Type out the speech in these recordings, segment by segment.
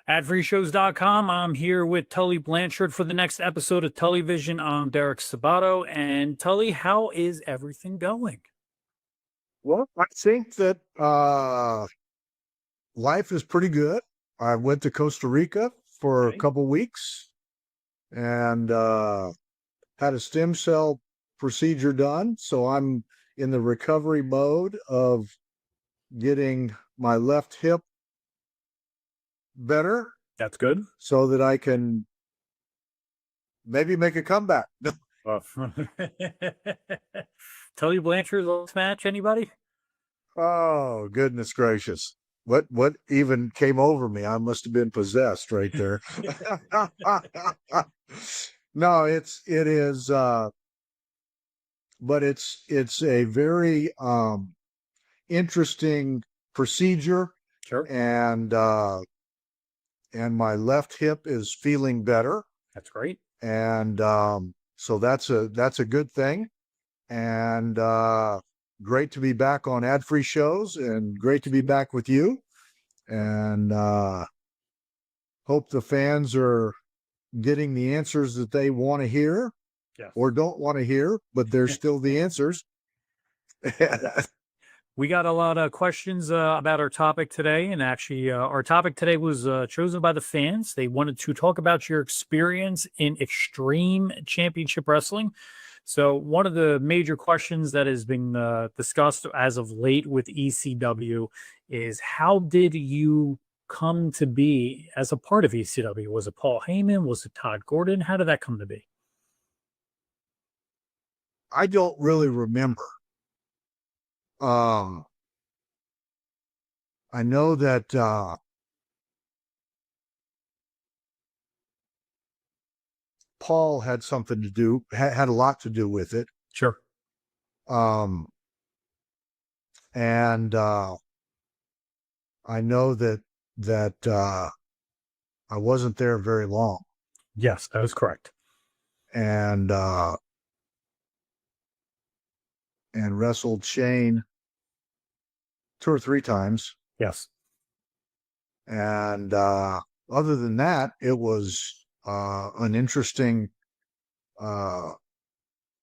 Adfreeshows.com. I'm here with Tully Blanchard for the next episode of TullyVision. I'm Derek Sabato. And Tully, how is everything going? Well, I think that life is pretty good. I went to Costa Rica for a Okay. couple weeks and had a stem cell procedure done. So I'm in the recovery mode of getting my left hip better That's good. so that I can maybe make a comeback. Uh, Tully Blanchard's last match, anybody? Oh, goodness gracious. What even came over me? I must have been possessed right there. No, it is but it's a very interesting procedure Sure. and my left hip is feeling better. That's great. And so that's a good thing. And great to be back on ad free shows and great to be back with you. And hope the fans are getting the answers that they want to hear Yes. or don't want to hear, but they're still the answers. We got a lot of questions about our topic today. And actually, our topic today was chosen by the fans. They wanted to talk about your experience in Extreme Championship Wrestling. So, one of the major questions that has been discussed as of late with ECW is how did you come to be as a part of ECW? Was it Paul Heyman? Was it Todd Gordon? How did that come to be? I don't really remember. Um, I know that Paul had something to do, had a lot to do with it. Sure. Um, and I know that I wasn't there very long, Yes, that is correct. and wrestled Shane 2 or 3 times. Yes. And other than that, it was an interesting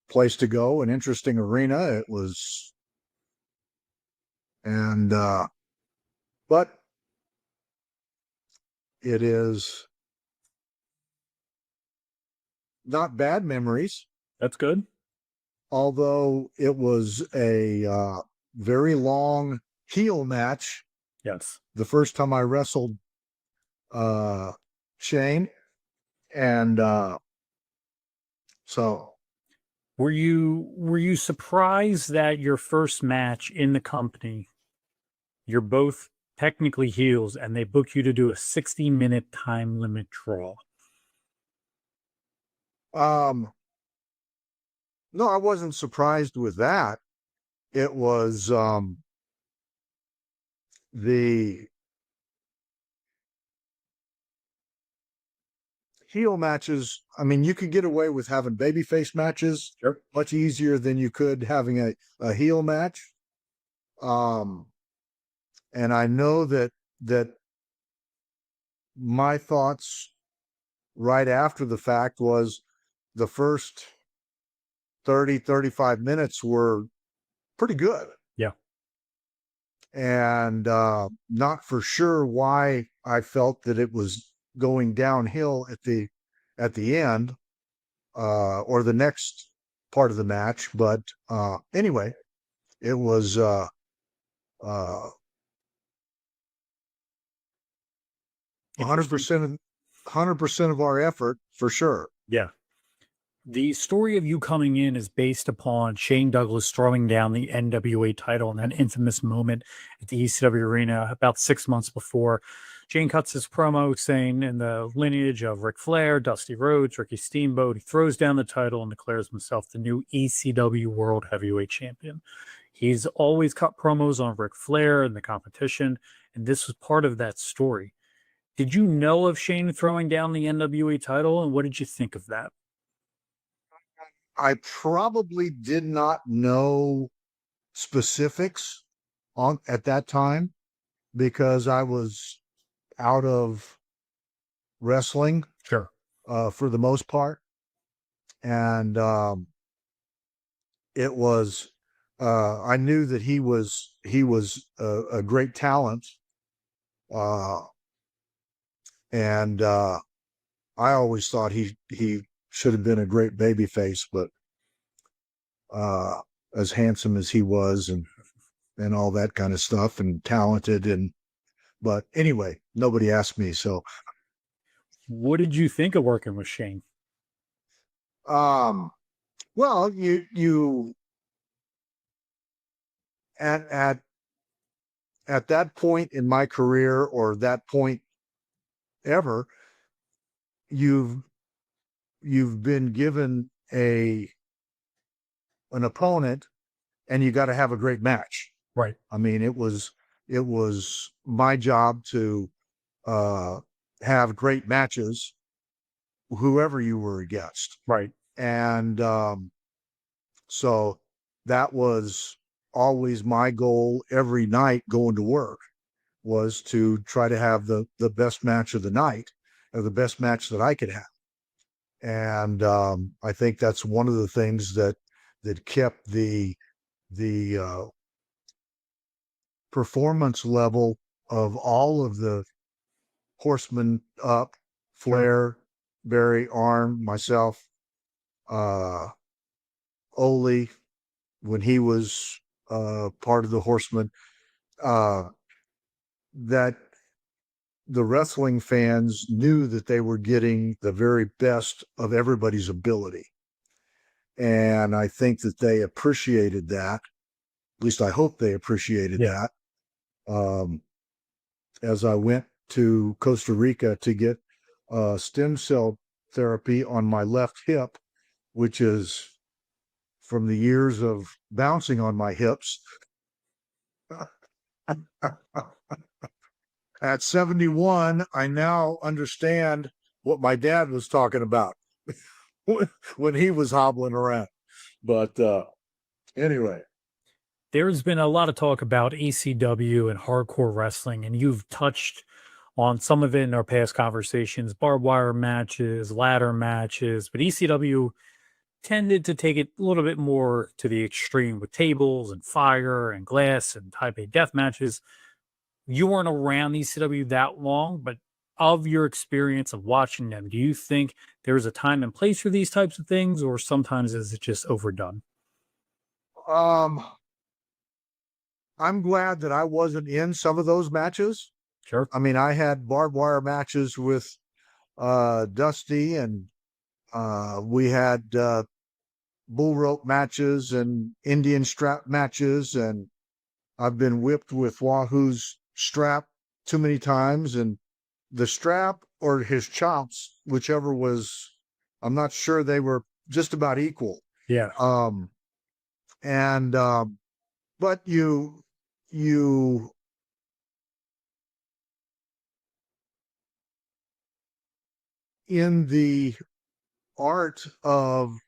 place to go, an interesting arena. It was, and but it is not bad memories, That's good. although it was a very long heel match Yes. the first time I wrestled Shane. And so Were you surprised that your first match in the company, you're both technically heels and they book you to do a 60-minute time limit draw? um no, I wasn't surprised with that. It was the heel matches. I mean, you could get away with having babyface matches Sure. much easier than you could having a heel match. Um, and I know that my thoughts right after the fact was the first 30-35 minutes were pretty good. Yeah. And not for sure why I felt that it was going downhill at the end or the next part of the match. But anyway, it was 100% 100% of our effort for sure. Yeah. The story of you coming in is based upon Shane Douglas throwing down the NWA title in that infamous moment at the ECW arena about 6 months before. Shane cuts his promo saying, in the lineage of Ric Flair, Dusty Rhodes, Ricky Steamboat, he throws down the title and declares himself the new ECW World Heavyweight Champion. He's always cut promos on Ric Flair and the competition, and this was part of that story. Did you know of Shane throwing down the NWA title, and what did you think of that? I probably did not know specifics on at that time because I was out of wrestling Sure. for the most part. And it was, I knew that he was a great talent. And I always thought he should have been a great baby face, but as handsome as he was and all that kind of stuff and talented but anyway, nobody asked me. So What did you think of working with Shane? well, you at that point in my career, or that point ever, you've been given an opponent, and you got to have a great match. Right. I mean, it was my job to have great matches, whoever you were against. Right. And so that was always my goal every night going to work, was to try to have the best match of the night, or the best match that I could have. And I think that's one of the things that kept the performance level of all of the horsemen up. Flair, Barry, Arn, myself, Ole, when he was part of the horsemen, that the wrestling fans knew that they were getting the very best of everybody's ability. And I think that they appreciated that. At least I hope they appreciated that. As I went to Costa Rica to get stem cell therapy on my left hip, which is from the years of bouncing on my hips. At 71, I now understand what my dad was talking about when he was hobbling around. But anyway. There's been a lot of talk about ECW and hardcore wrestling, and you've touched on some of it in our past conversations, barbed wire matches, ladder matches, but ECW tended to take it a little bit more to the extreme with tables and fire and glass and type A death matches. You weren't around ECW that long, but of your experience of watching them, do you think there's a time and place for these types of things, or sometimes is it just overdone? I'm glad that I wasn't in some of those matches. Sure. I mean, I had barbed wire matches with Dusty, and we had bull rope matches and Indian strap matches, and I've been whipped with Wahoo's strap too many times, and the strap or his chops, whichever was, I'm not sure, they were just about equal. Yeah. But you in the art of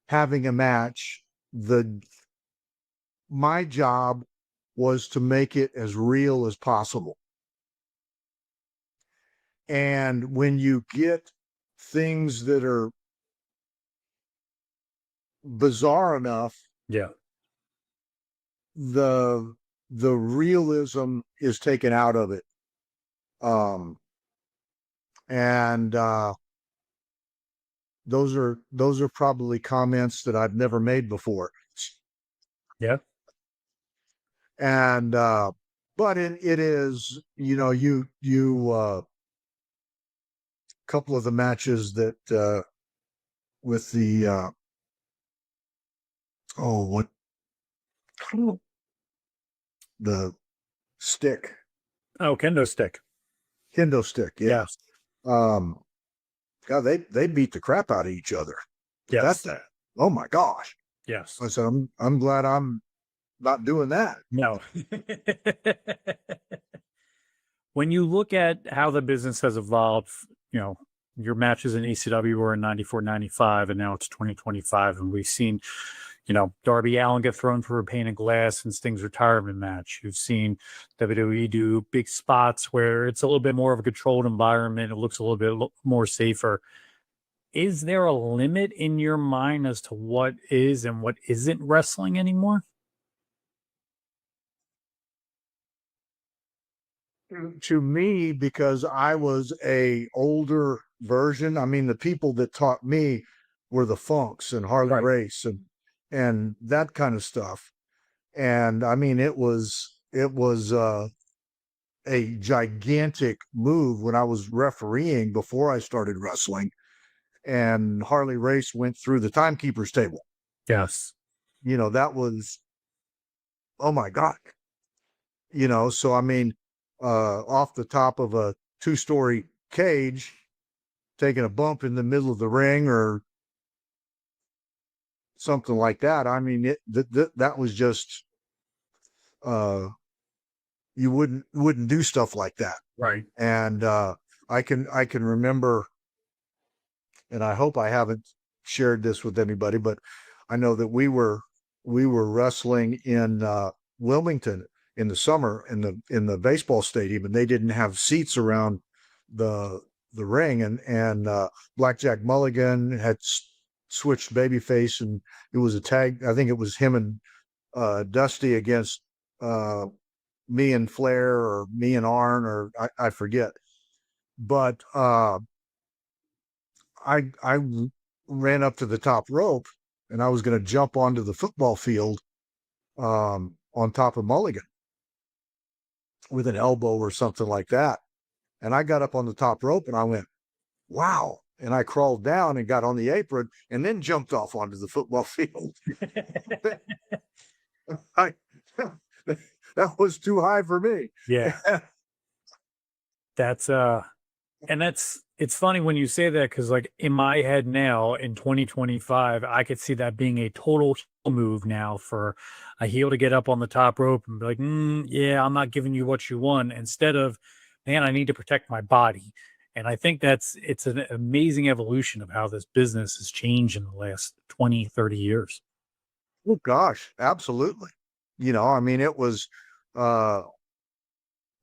having a match, my job was to make it as real as possible. And when you get things that are bizarre enough, Yeah. the realism is taken out of it. Those are probably comments that I've never made before. Yeah. And but it is, couple of the matches that with the what the stick, kendo stick. Yeah. Yes. God, they beat the crap out of each other. Yes. That. Oh my gosh. Yes. I said, I'm glad I'm not doing that. No. When you look at how the business has evolved, your matches in ECW were in 94, 95, and now it's 2025. And we've seen Darby Allin get thrown for a pane of glass in Sting's retirement match. You've seen WWE do big spots where it's a little bit more of a controlled environment. It looks a little bit more safer. Is there a limit in your mind as to what is and what isn't wrestling anymore? To me, because I was a older version. I mean, the people that taught me were the Funks and Harley Right. Race and that kind of stuff. And I mean, it was a gigantic move when I was refereeing before I started wrestling. And Harley Race went through the timekeeper's table. Yes. That was, oh my God. So I mean, off the top of a 2-story cage, taking a bump in the middle of the ring or something like that. I mean, that was just, uh, you wouldn't do stuff like that. Right. And I can remember, and I hope I haven't shared this with anybody, but I know that we were wrestling in Wilmington in the summer in the baseball stadium, and they didn't have seats around the ring, and Blackjack Mulligan had switched babyface, and it was a tag. I think it was him and Dusty against me and Flair, or me and Arn, or I forget. But I ran up to the top rope, and I was going to jump onto the football field on top of Mulligan with an elbow or something like that. And I got up on the top rope and I went, wow. And I crawled down and got on the apron and then jumped off onto the football field. I, that was too high for me. Yeah. That's it's funny when you say that, because like in my head now in 2025, I could see that being a total heel move now for a heel to get up on the top rope and be like, yeah, I'm not giving you what you want, instead of, man, I need to protect my body. And I think it's an amazing evolution of how this business has changed in the last 20, 30 years. Oh gosh, absolutely. I mean, it was uh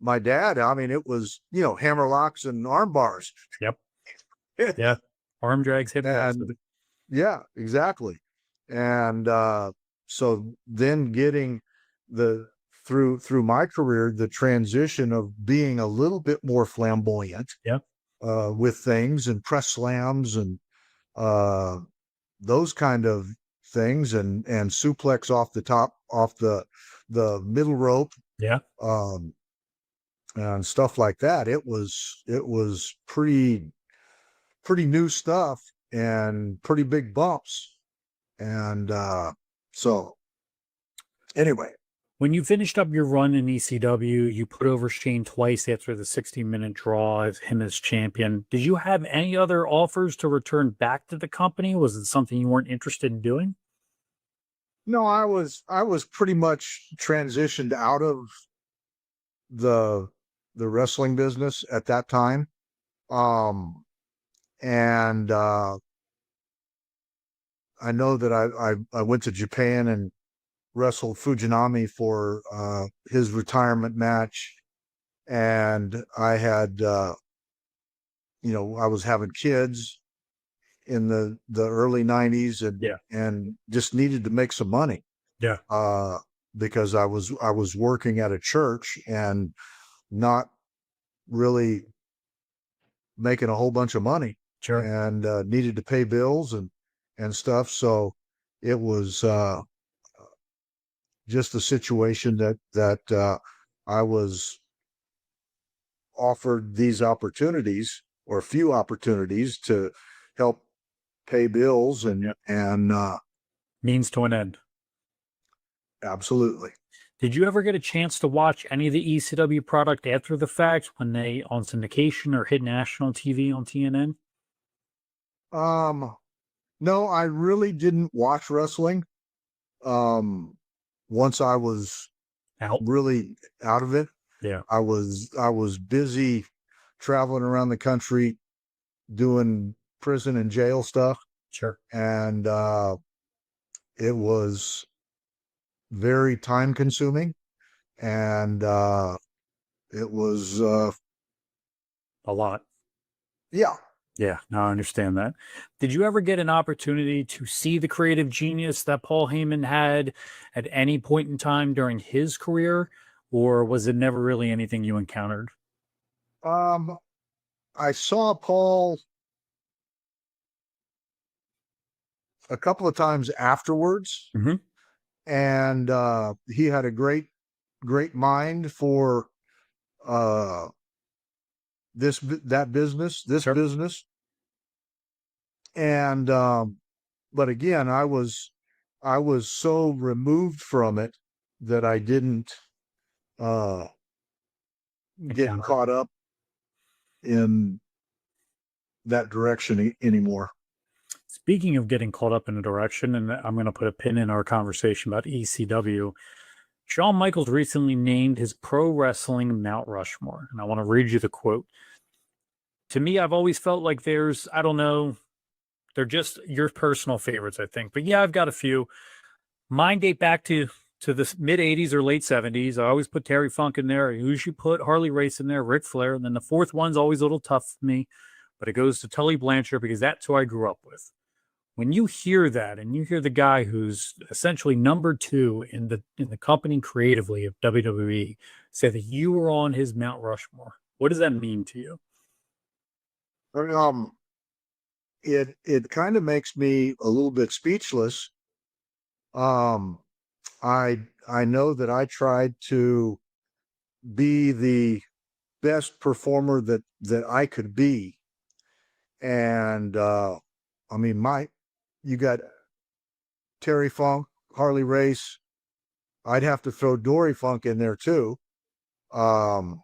my dad. I mean, it was, hammer locks and arm bars. Yep. Yeah. Arm drags, hip drags. And yeah, exactly. And so then getting the through my career, the transition of being a little bit more flamboyant Yeah. with things and press slams and uh those kind of things, and suplex off the top, off the middle rope, Yeah. and stuff like that. It was pretty new stuff and pretty big bumps. And so anyway, When you finished up your run in ECW, you put over Shane twice after the 60-minute draw of him as champion. Did you have any other offers to return back to the company? Was it something you weren't interested in doing? no, I was pretty much transitioned out of the wrestling business at that time. Um and I know that I went to Japan and wrestled Fujinami for his retirement match, and I had I was having kids in the early 90s, and Yeah. and just needed to make some money Yeah. because I was working at a church and not really making a whole bunch of money, Sure. and needed to pay bills and stuff. So it was just a situation that I was offered these opportunities, or a few opportunities, to help pay bills, and Yeah. and Means to an end. absolutely. Did you ever get a chance to watch any of the ECW product after the fact when they on syndication or hit national TV on TNN? Um, no, I really didn't watch wrestling. Um, Once I was Out. really out of it, Yeah. I was busy traveling around the country doing prison and jail stuff, Sure. and it was very time consuming, and it was A lot. yeah. Yeah, no, I understand that. Did you ever get an opportunity to see the creative genius that Paul Heyman had at any point in time during his career, or was it never really anything you encountered? Um, I saw Paul a couple of times afterwards, Hmm. and he had a great mind for uh this Sure. business. And but again, I was so removed from it that I didn't uh get Encounter. caught up in that direction anymore. Speaking of getting caught up in a direction, and I'm going to put a pin in our conversation about ECW, Shawn Michaels recently named his pro wrestling Mount Rushmore. And I want to read you the quote. To me, I've always felt like there's, I don't know, they're just your personal favorites, I think. But yeah, I've got a few. Mine date back to the mid 80s or late 70s. I always put Terry Funk in there. I usually put Harley Race in there, Ric Flair. And then the fourth one's always a little tough for me, but it goes to Tully Blanchard because that's who I grew up with. When you hear that and you hear the guy who's essentially number two in the company creatively of WWE say that you were on his Mount Rushmore, what does that mean to you? Um, it kind of makes me a little bit speechless. Um, I know that I tried to be the best performer that I could be, and I mean, my you got Terry Funk, Harley Race. I'd have to throw Dory Funk in there too. Um,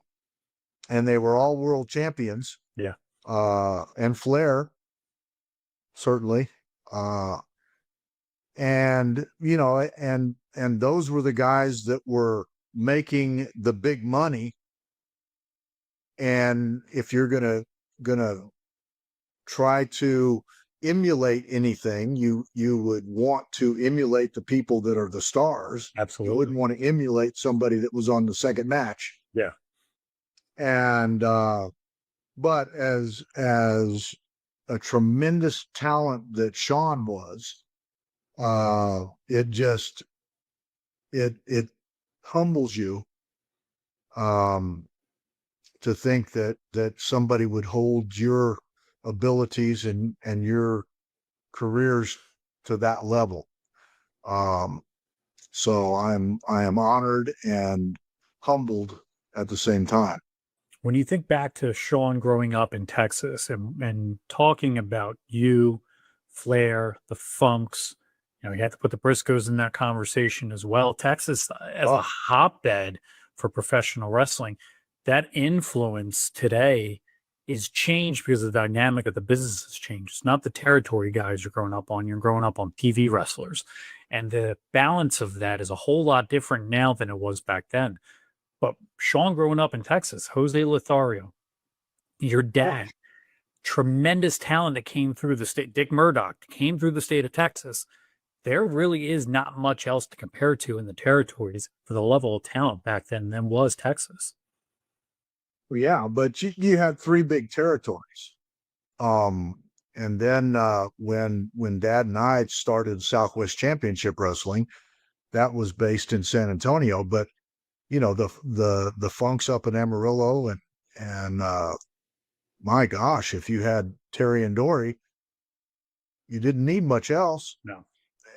and they were all world champions. Yeah, And Flair certainly. Uh, and you know, and those were the guys that were making the big money. And if you're gonna try to emulate anything, you would want to emulate the people that are the stars. You absolutely. wouldn't want to emulate somebody that was on the second match. Yeah. And but as a tremendous talent that Sean was, it just it humbles you um to think that somebody would hold your abilities and your careers to that level. Um, so I am honored and humbled at the same time. When you think back to Sean growing up in Texas and talking about you, Flair, the Funks, you know, you had to put the Briscoes in that conversation as well. Texas as a Oh, hotbed for professional wrestling, that influence today is changed because the dynamic of the business has changed. It's not the territory guys you're growing up on. You're growing up on TV wrestlers. And the balance of that is a whole lot different now than it was back then. But Sean growing up in Texas, Jose Lothario, your yeah. dad, tremendous talent that came through the state. Dick Murdoch came through the state of Texas. There really is not much else to compare to in the territories for the level of talent back then than was Texas. Yeah, but you had three big territories. And then when Dad and I started Southwest Championship Wrestling, that was based in San Antonio. But you know the Funks up in Amarillo, and my gosh, if you had Terry and Dory, you didn't need much else. No.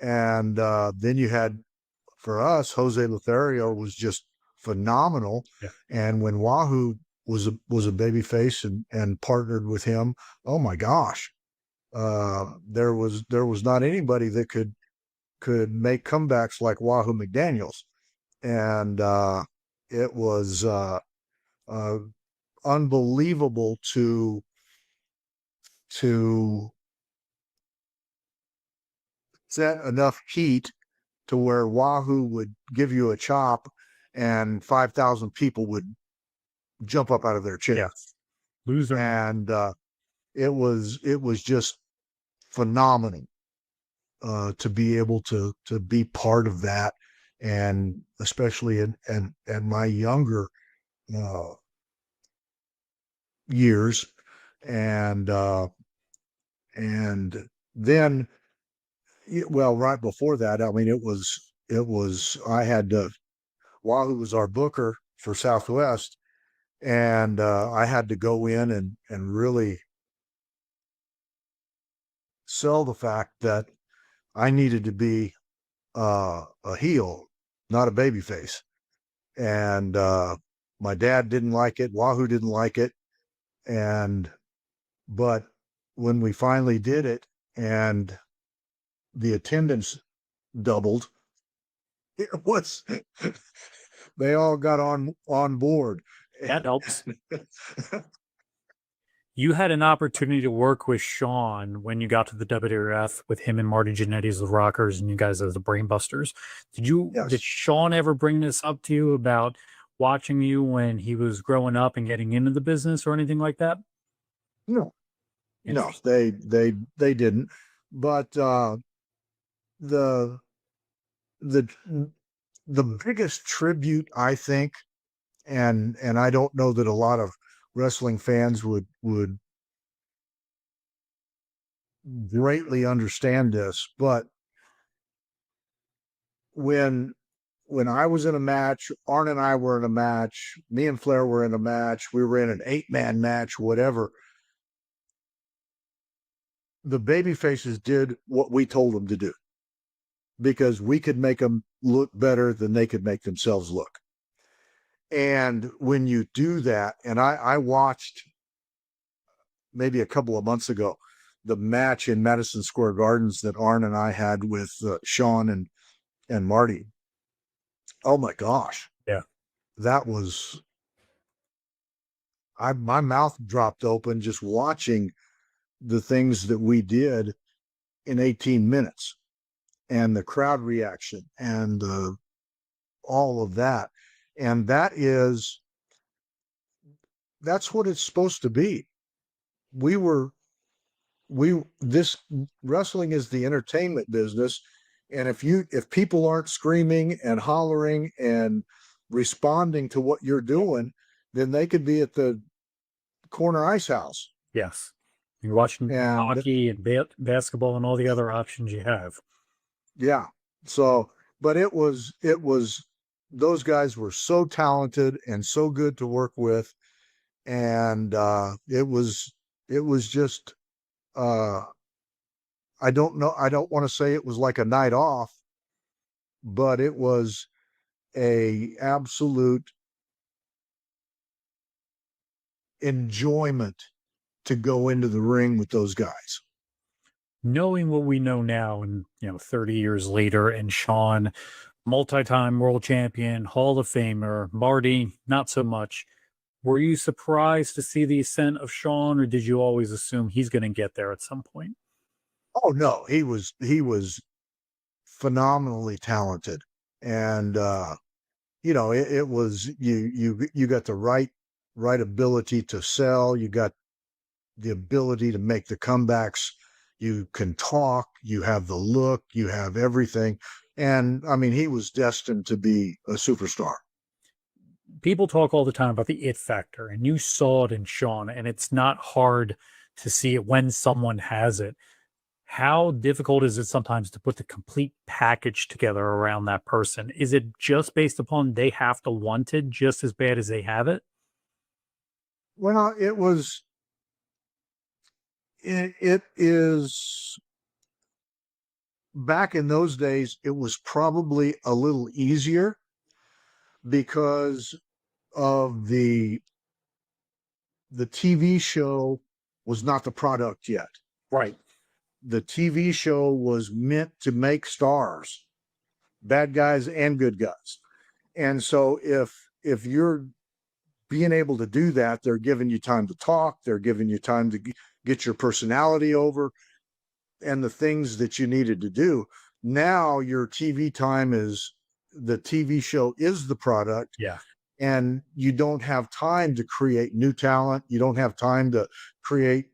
And then you had for us, Jose Lothario was just phenomenal. Yeah. And when Wahoo was a baby face and partnered with him, oh my gosh, there was not anybody that could make comebacks like Wahoo McDaniels, and it was uh, unbelievable to set enough heat to where Wahoo would give you a chop and 5,000 people would jump up out of their Yeah. chairs. Loser. And it was just phenomenal. to be able to be part of that, and especially in my younger uh, years, and and then well, right before that, I mean, it was I had Wahoo was our booker for Southwest, and I had to go in and really sell the fact that I needed to be a heel, not a baby face. And my dad didn't like it. Wahoo didn't like it. And but when we finally did it, and the attendance doubled, it was they all got on board. That helps. You had an opportunity to work with Sean when you got to the WWF with him and Marty Jannetty as the Rockers and you guys as the Brainbusters. Did Yes. Sean ever bring this up to you about watching you when he was growing up and getting into the business or anything like that? No, no, they didn't. But the the the biggest tribute, I think, and I don't know that a lot of wrestling fans would greatly understand this, but when I was in a match, Arn and I were in a match, me and Flair were in a match, we were in an 8-man match, whatever. The baby faces did what we told them to do because we could make them look better than they could make themselves look. And when you do that, and I watched maybe a couple of months ago the match in Madison Square Gardens that Arn and I had with Sean and Marty. Oh my gosh. Yeah. That was my mouth dropped open just watching the things that we did in 18 minutes and the crowd reaction and all of that. And that's what it's supposed to be. This wrestling is the entertainment business. And if people aren't screaming and hollering and responding to what you're doing, then they could be at the corner ice house. Yes. You're watching And hockey and basketball and all the other options you have. yeah. So, but it was those guys were so talented and so good to work with. And it was just I don't know, I don't want to say it was like a night off, but it was a absolute enjoyment to go into the ring with those guys. Knowing what we know now and 30 years later, and Sean, multi-time world champion, Hall of Famer, Marty, not so much. Were you surprised to see the ascent of Sean, or did you always assume he's going to get there at some point? Oh no, he was phenomenally talented. And it was you got the right ability to sell, you got the ability to make the comebacks, you can talk, you have the look, you have everything. And I mean, he was destined to be a superstar. People talk all the time about the it factor, and you saw it in Sean, and it's not hard to see it when someone has it. How difficult is it sometimes to put the complete package together around that person? Is it just based upon they have to want it just as bad as they have it? Well, it is back in those days, it was probably a little easier because of the TV show was not the product yet. Right. The TV show was meant to make stars, bad guys and good guys. And so if you're being able to do that, they're giving you time to talk, they're giving you time to get your personality over and the things that you needed to do. Now your TV time is the TV show is the product. Yeah. And you don't have time to create new talent. You don't have time to create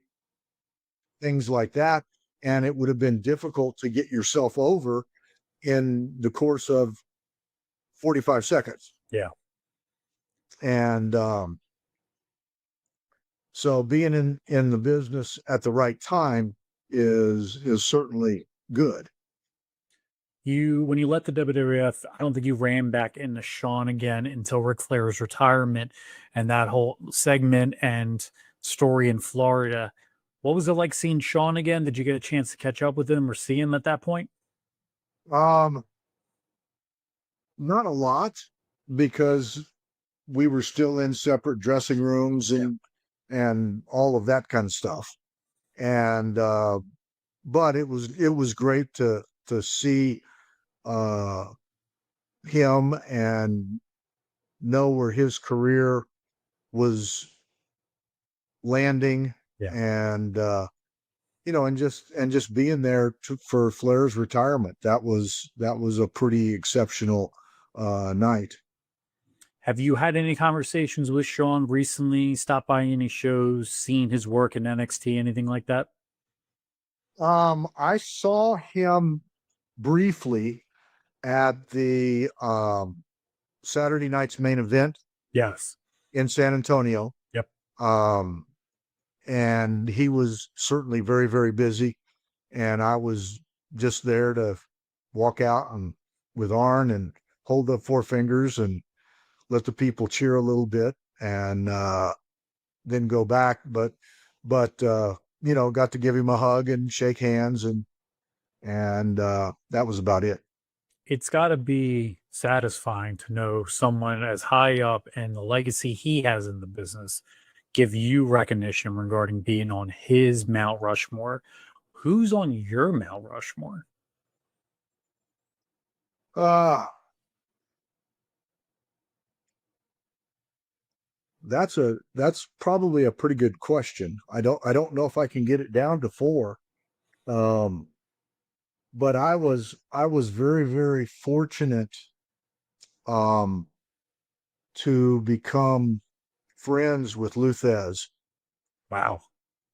things like that. and it would have been difficult to get yourself over in the course of 45 seconds. Yeah. And so being in the business at the right time is certainly good. When you left the WWF, I don't think you ran back into Shawn again until Ric Flair's retirement and that whole segment and story in Florida. What was it like seeing Shawn again? Did you get a chance to catch up with him or see him at that point? Not a lot, because we were still in separate dressing rooms and all of that kind of stuff. And but it was great to see him and know where his career was landing. Yeah. And and just being there for Flair's retirement. That was a pretty exceptional night. Have you had any conversations with Shawn recently? Stopped by any shows, seen his work in NXT, anything like that? I saw him briefly at the Saturday night's main event Yes. in San Antonio. Yep. And he was certainly very, very busy. And I was just there to walk out and with Arn and hold up four fingers and let the people cheer a little bit, and then go back. But got to give him a hug and shake hands, and that was about it. It's got to be satisfying to know someone as high up and the legacy he has in the business give you recognition regarding being on his Mount Rushmore. Who's on your Mount Rushmore? That's probably a pretty good question. I don't know if I can get it down to four. But I was very, very fortunate to become friends with Luthez. Wow.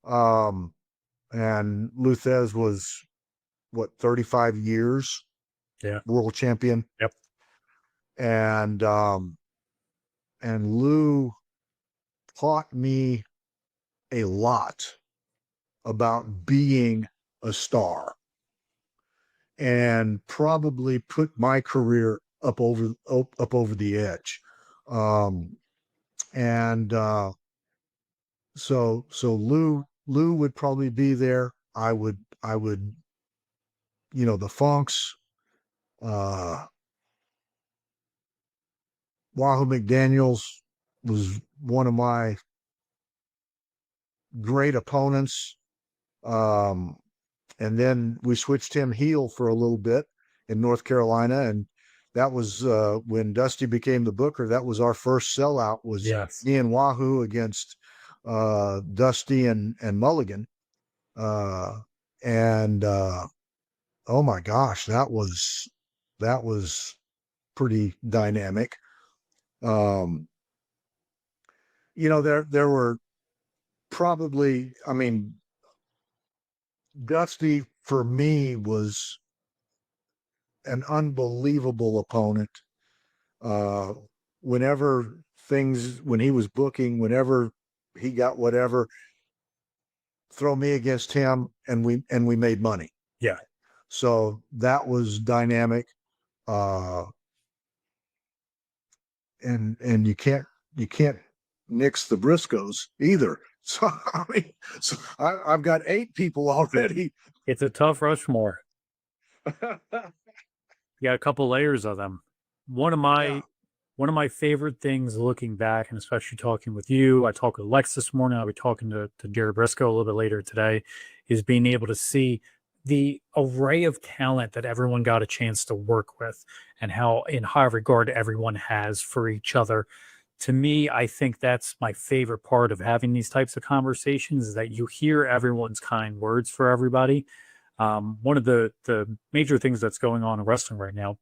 And Luthez was, what, 35 years? Yeah. World champion. Yep. And Lou taught me a lot about being a star, and probably put my career up over the edge. So Lou would probably be there. I would the Funks, Wahoo McDaniels was one of my great opponents. And then we switched him heel for a little bit in North Carolina, and that was when Dusty became the booker. That was our first sellout, was Yes. me and Wahoo against Dusty and Mulligan. Oh my gosh, that was pretty dynamic. There were probably, Dusty for me was an unbelievable opponent. When he was booking, whenever he got whatever, throw me against him, and we made money. Yeah. So that was dynamic. And you can't nix the Briscoes either. So I've got 8 people already. It's a tough Rushmore. You got a couple layers of them. One of my favorite things looking back, and especially talking with you, I talked with Lex this morning, I'll be talking to Jerry Briscoe a little bit later today, is being able to see the array of talent that everyone got a chance to work with and how in high regard everyone has for each other. To me, I think that's my favorite part of having these types of conversations, is that you hear everyone's kind words for everybody. One of the major things that's going on in wrestling right now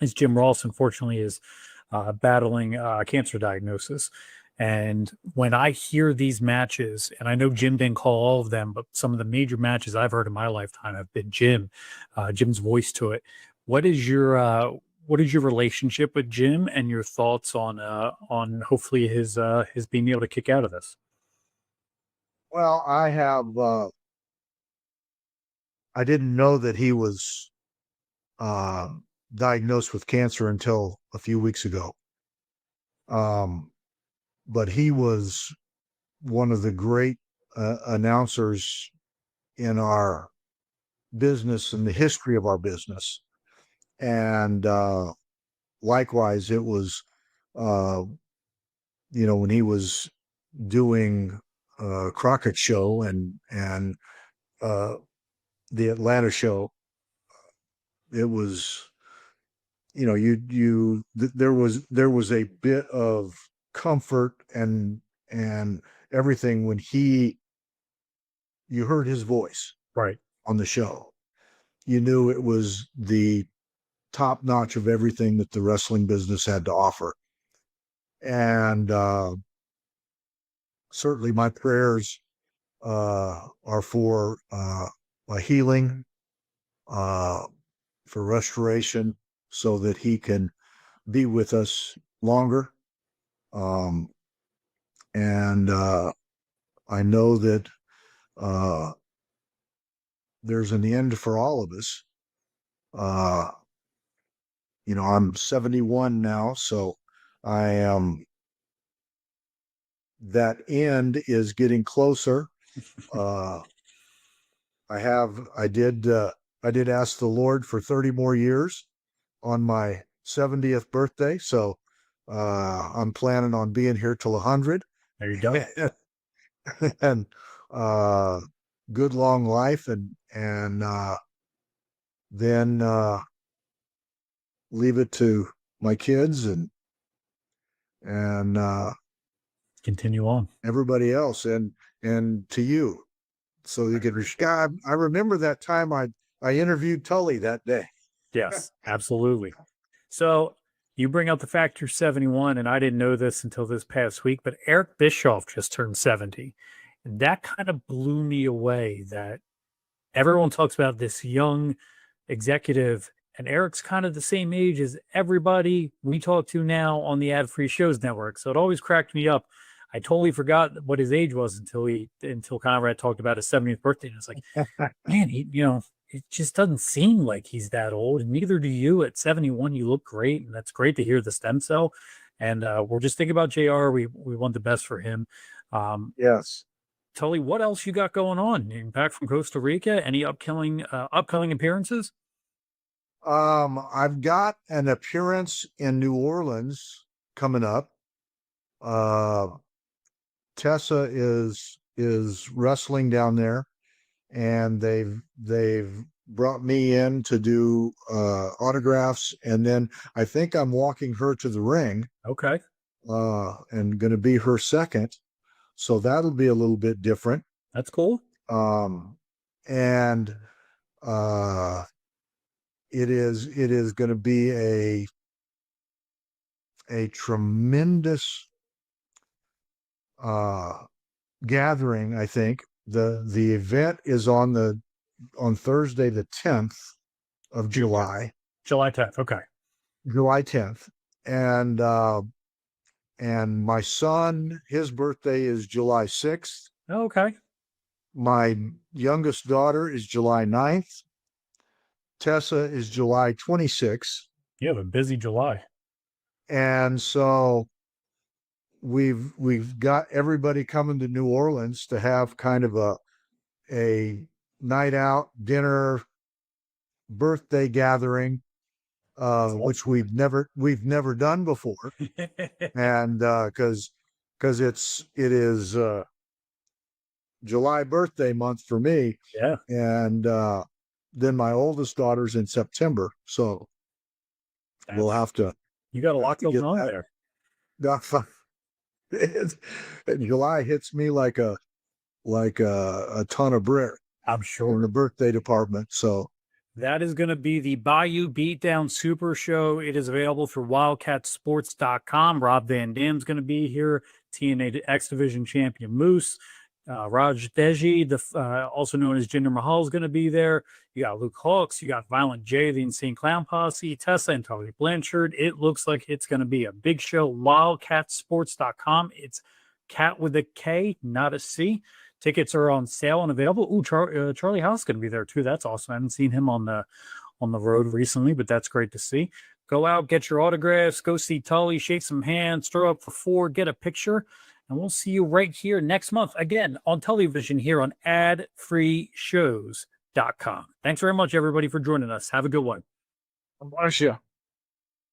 is Jim Ross, unfortunately, is battling a cancer diagnosis. And when I hear these matches, and I know Jim didn't call all of them, but some of the major matches I've heard in my lifetime have been Jim's voice to it. What is your relationship with Jim and your thoughts on hopefully his being able to kick out of this? Well, I didn't know that he was uh, diagnosed with cancer until a few weeks ago. But he was one of the great announcers in our business and the history of our business. And likewise, it was, when he was doing Crockett Show and the Atlanta show, it was, there was a bit of comfort and everything when you heard his voice Right. on the show. You knew it was the top notch of everything that the wrestling business had to offer. And certainly my prayers are for a healing, for restoration, so that he can be with us longer. And I know that there's an end for all of us. I'm 71 now, so I am. That end is getting closer. I did ask the Lord for 30 more years on my 70th birthday, so I'm planning on being here till 100. There you go. And good long life, and then leave it to my kids and Continue on. everybody else, and to you, so you can. God, I remember that time I interviewed Tully that day. Yes, absolutely. So you bring up the fact you're 71, and I didn't know this until this past week, but Eric Bischoff just turned 70. And that kind of blew me away that everyone talks about this young executive, and Eric's kind of the same age as everybody we talk to now on the Ad Free Shows Network. So it always cracked me up. I totally forgot what his age was until Conrad talked about his 70th birthday. And it's like, man, it just doesn't seem like he's that old. And neither do you. At 71, you look great. And that's great to hear the stem cell. And we're just thinking about JR. We want the best for him. Yes. Tully, what else you got going on? You back from Costa Rica? Any upcoming appearances? I've got an appearance in New Orleans coming up. Tessa is wrestling down there, and they've brought me in to do autographs, and then I think I'm walking her to the ring. Okay. And going to be her second, so that'll be a little bit different. That's cool. And it is going to be a tremendous gathering. I think the event is on Thursday the 10th of July. July 10th. Okay. July 10th. And my son, his birthday is July 6th. Okay. My youngest daughter is July 9th. Tessa is July 26th. You have a busy July. And so we've got everybody coming to New Orleans to have kind of a night out, dinner, birthday gathering, which we've never done before. And because it is July birthday month for me. Yeah. And then my oldest daughter's in September, so we'll have to. You got a lot going on there. And July hits me like a ton of brick. I'm sure. In the birthday department. So that is going to be the Bayou Beatdown Super Show. It is available through wildcatsports.com. Rob Van Dam's going to be here. TNA X Division champion Moose. Raj Deji, also known as Jinder Mahal, is going to be there. You got Luke Hawks, you got Violent J, the Insane Clown Posse, Tessa, and Tully Blanchard. It looks like it's going to be a big show. WildcatSports.com. It's cat with a K, not a C. Tickets are on sale and available. Ooh, Charlie House is going to be there too. That's awesome. I haven't seen him on the road recently, but that's great to see. Go out, get your autographs, go see Tully, shake some hands, throw up for 4, get a picture. And we'll see you right here next month, again, on TullyVision here on adfreeshows.com. Thanks very much, everybody, for joining us. Have a good one. Bless you.